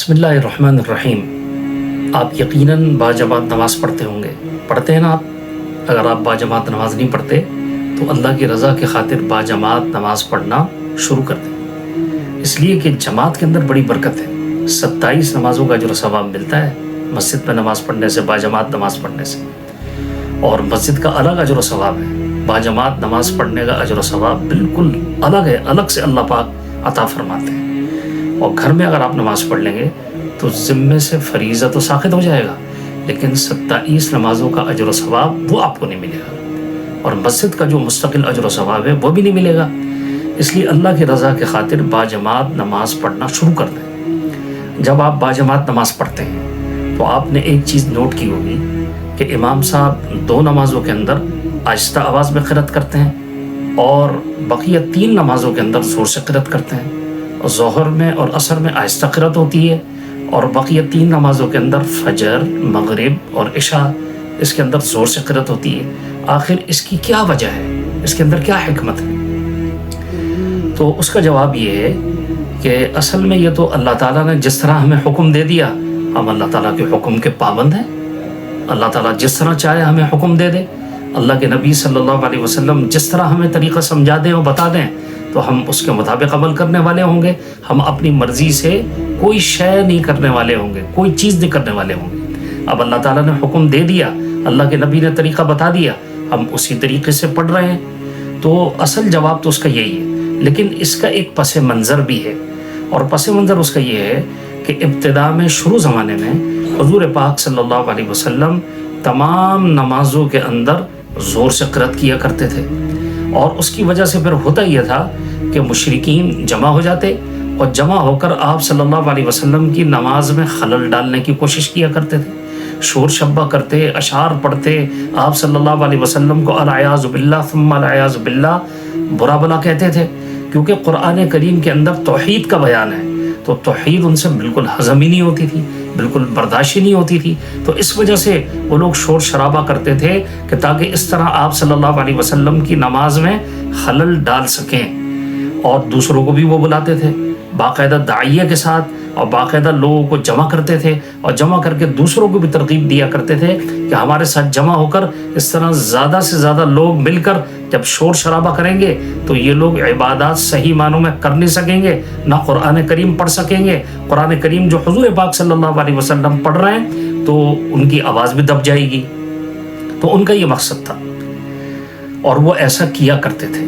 بسم اللہ الرحمن الرحیم۔ آپ یقیناً باجماعت نماز پڑھتے ہوں گے، پڑھتے ہیں نا آپ؟ اگر آپ باجماعت نماز نہیں پڑھتے تو اللہ کی رضا کی خاطر باجماعت نماز پڑھنا شروع کر دیں، اس لیے کہ جماعت کے اندر بڑی برکت ہے۔ 27 نمازوں کا اجر و ثواب ملتا ہے مسجد میں نماز پڑھنے سے، باجماعت نماز پڑھنے سے، اور مسجد کا الگ اجر و ثواب ہے۔ باجماعت نماز پڑھنے کا اجر و ثواب بالکل الگ ہے، الگ سے اللہ پاک عطا فرماتے ہیں۔ اور گھر میں اگر آپ نماز پڑھ لیں گے تو ذمے سے فریضہ تو ساقط ہو جائے گا، لیکن 27 نمازوں کا اجر و ثواب وہ آپ کو نہیں ملے گا، اور مسجد کا جو مستقل اجر و ثواب ہے وہ بھی نہیں ملے گا۔ اس لیے اللہ کی رضا کے خاطر باجماعت نماز پڑھنا شروع کر دیں۔ جب آپ باجماعت نماز پڑھتے ہیں تو آپ نے ایک چیز نوٹ کی ہوگی کہ امام صاحب 2 نمازوں کے اندر آہستہ آواز میں قرأت کرتے ہیں، اور بقیہ 3 نمازوں کے اندر زور سے قرأت کرتے ہیں۔ ظہر میں اور عصر میں آہستہ قرأت ہوتی ہے، اور بقیہ 3 نمازوں کے اندر فجر، مغرب اور عشاء اس کے اندر زور سے قرأت ہوتی ہے۔ آخر اس کی کیا وجہ ہے؟ اس کے اندر کیا حکمت ہے؟ تو اس کا جواب یہ ہے کہ اصل میں یہ تو اللہ تعالیٰ نے جس طرح ہمیں حکم دے دیا، ہم اللہ تعالیٰ کے حکم کے پابند ہیں۔ اللہ تعالیٰ جس طرح چاہے ہمیں حکم دے دے، اللہ کے نبی صلی اللہ علیہ وسلم جس طرح ہمیں طریقہ سمجھا دیں اور بتا دیں تو ہم اس کے مطابق عمل کرنے والے ہوں گے۔ ہم اپنی مرضی سے کوئی شے نہیں کرنے والے ہوں گے، کوئی چیز نہیں کرنے والے ہوں گے۔ اب اللہ تعالیٰ نے حکم دے دیا، اللہ کے نبی نے طریقہ بتا دیا، ہم اسی طریقے سے پڑھ رہے ہیں۔ تو اصل جواب تو اس کا یہی ہے، لیکن اس کا ایک پس منظر بھی ہے، اور پس منظر اس کا یہ ہے کہ ابتدا میں شروع زمانے میں حضور پاک صلی اللہ علیہ وسلم تمام نمازوں کے اندر زور سے قرأت کیا کرتے تھے، اور اس کی وجہ سے پھر ہوتا یہ تھا کہ مشرکین جمع ہو جاتے، اور جمع ہو کر آپ صلی اللہ علیہ وسلم کی نماز میں خلل ڈالنے کی کوشش کیا کرتے تھے، شور شبہ کرتے، اشعار پڑھتے، آپ صلی اللہ علیہ وسلم کو العیاذ باللہ ثم العیاذ باللہ برا بلا کہتے تھے، کیونکہ قرآن کریم کے اندر توحید کا بیان ہے، تو توحید ان سے بالکل ہضم ہی نہیں ہوتی تھی، بالکل برداشت ہی نہیں ہوتی تھی۔ تو اس وجہ سے وہ لوگ شور شرابہ کرتے تھے کہ تاکہ اس طرح آپ صلی اللہ علیہ وسلم کی نماز میں خلل ڈال سکیں، اور دوسروں کو بھی وہ بلاتے تھے باقاعدہ داعیہ کے ساتھ، اور باقاعدہ لوگوں کو جمع کرتے تھے، اور جمع کر کے دوسروں کو بھی ترغیب دیا کرتے تھے کہ ہمارے ساتھ جمع ہو کر اس طرح زیادہ سے زیادہ لوگ مل کر جب شور شرابہ کریں گے تو یہ لوگ عبادات صحیح معنوں میں کر نہیں سکیں گے، نہ قرآن کریم پڑھ سکیں گے۔ قرآن کریم جو حضور پاک صلی اللہ علیہ وسلم پڑھ رہے ہیں تو ان کی آواز بھی دب جائے گی۔ تو ان کا یہ مقصد تھا، اور وہ ایسا کیا کرتے تھے۔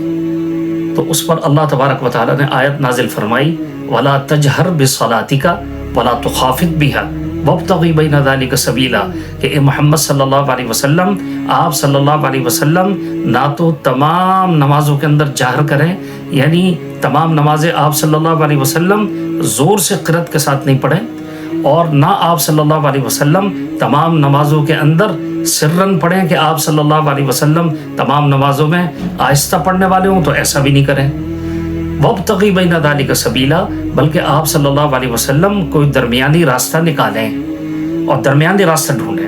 تو اس پر اللہ تبارک و تعالیٰ نے آیت نازل فرمائی، وَلَا تَجْهَرْ بِصَلَاتِكَ وَلَا تُخَافِتْ بِهَا وَابْتَغِ بَيْنَ ذَلِكَ سَبِيلًا، کہ اے محمد صلی اللہ علیہ وسلم، آپ صلی اللہ علیہ وسلم نہ تو تمام نمازوں کے اندر جہر کریں، یعنی تمام نمازیں آپ صلی اللہ علیہ وسلم زور سے قرأت کے ساتھ نہیں پڑھیں، اور نہ آپ صلی اللہ علیہ وسلم تمام نمازوں کے اندر سرن پڑھیں کہ آپ صلی اللہ علیہ وسلم تمام نمازوں میں آہستہ پڑھنے والے ہوں، تو ایسا بھی نہیں کریں۔ وَابْتَغِ بَيْنَ ذَلِكَ سَبِيلًا، بلکہ آپ صلی اللہ علیہ وسلم کوئی درمیانی راستہ نکالیں اور درمیانی راستہ ڈھونڈیں،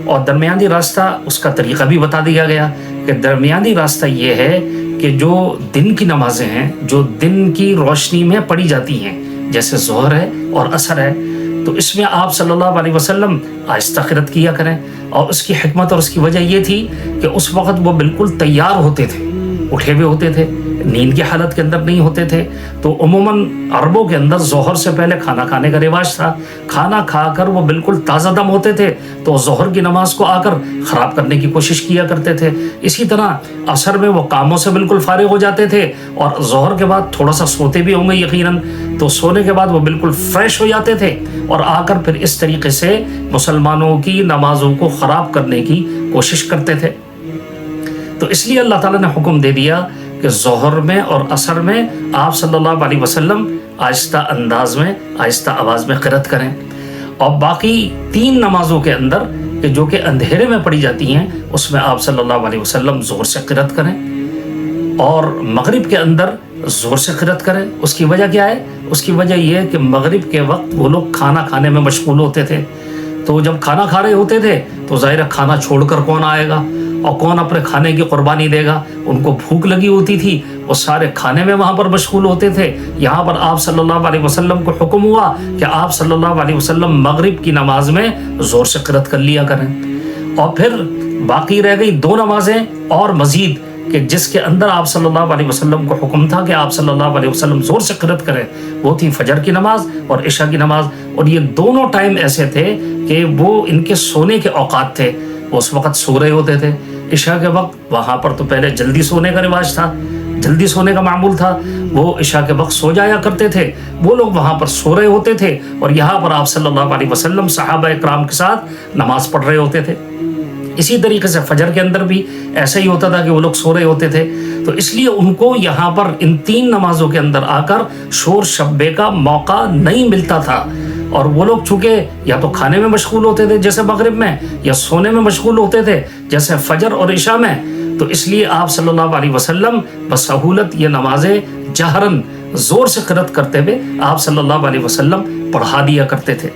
اور درمیانی راستہ اس کا طریقہ بھی بتا دیا گیا کہ درمیانی راستہ یہ ہے کہ جو دن کی نمازیں ہیں، جو دن کی روشنی میں پڑھی جاتی ہیں، جیسے ظہر ہے اور عصر ہے، تو اس میں آپ صلی اللہ علیہ وسلم آہستہ قرأت کیا کریں۔ اور اس کی حکمت اور اس کی وجہ یہ تھی کہ اس وقت وہ بالکل تیار ہوتے تھے، اٹھے ہوئے ہوتے تھے، نیند کی حالت کے اندر نہیں ہوتے تھے۔ تو عموماً عربوں کے اندر ظہر سے پہلے کھانا کھانے کا رواج تھا، کھانا کھا کر وہ بالکل تازہ دم ہوتے تھے، تو ظہر کی نماز کو آ کر خراب کرنے کی کوشش کیا کرتے تھے۔ اسی طرح عصر میں وہ کاموں سے بالکل فارغ ہو جاتے تھے، اور ظہر کے بعد تھوڑا سا سوتے بھی ہوں گے یقیناً، تو سونے کے بعد وہ بالکل فریش ہو جاتے تھے، اور آ کر پھر اس طریقے سے مسلمانوں کی نمازوں کو خراب کرنے کی کوشش کرتے تھے۔ تو اس لیے اللہ تعالیٰ نے حکم دے دیا کہ ظہر میں اور عصر میں آپ صلی اللہ علیہ وسلم آہستہ انداز میں، آہستہ آواز میں قرأت کریں، اور باقی 3 نمازوں کے اندر کہ جو کہ اندھیرے میں پڑھی جاتی ہیں اس میں آپ صلی اللہ علیہ وسلم زور سے قرأت کریں، اور مغرب کے اندر زور سے قرأت کریں۔ اس کی وجہ کیا ہے؟ اس کی وجہ یہ ہے کہ مغرب کے وقت وہ لوگ کھانا کھانے میں مشغول ہوتے تھے، تو جب کھانا کھا رہے ہوتے تھے تو ظاہر کھانا چھوڑ کر کون آئے گا، اور کون اپنے کھانے کی قربانی دے گا. ان کو بھوک لگی ہوتی تھی, وہ سارے کھانے میں وہاں پر مشغول ہوتے تھے. یہاں پر آپ صلی اللہ علیہ وسلم کو حکم ہوا کہ آپ صلی اللہ علیہ وسلم مغرب کی نماز میں زور سے قرات کر لیا کریں. اور پھر باقی رہ گئی 2 نمازیں اور مزید کہ جس کے اندر آپ صلی اللہ علیہ وسلم کو حکم تھا کہ آپ صلی اللہ علیہ وسلم زور سے قرات کریں. وہ تھی فجر کی نماز اور عشاء کی نماز. اور یہ دونوں ٹائم ایسے تھے کہ وہ ان کے سونے کے اوقات تھے, وہ اس وقت سو رہے ہوتے تھے. عشاء کے وقت وہاں پر تو پہلے جلدی سونے کا رواج تھا, جلدی سونے کا معمول تھا, وہ عشاء کے وقت سو جایا کرتے تھے. وہ لوگ وہاں پر سو رہے ہوتے تھے اور یہاں پر آپ صلی اللہ علیہ وسلم صحابہ اکرام کے ساتھ نماز پڑھ رہے ہوتے تھے. اسی طریقے سے فجر کے اندر بھی ایسا ہی ہوتا تھا کہ وہ لوگ سو رہے ہوتے تھے. تو اس لیے ان کو یہاں پر ان 3 نمازوں کے اندر آ کر شور شبے کا موقع نہیں ملتا تھا. اور وہ لوگ چونکہ یا تو کھانے میں مشغول ہوتے تھے جیسے مغرب میں, یا سونے میں مشغول ہوتے تھے جیسے فجر اور عشاء میں, تو اس لیے آپ صلی اللہ علیہ وسلم بسہولت یہ نمازیں جہرن زور سے قرات کرتے ہوئے آپ صلی اللہ علیہ وسلم پڑھا دیا کرتے تھے.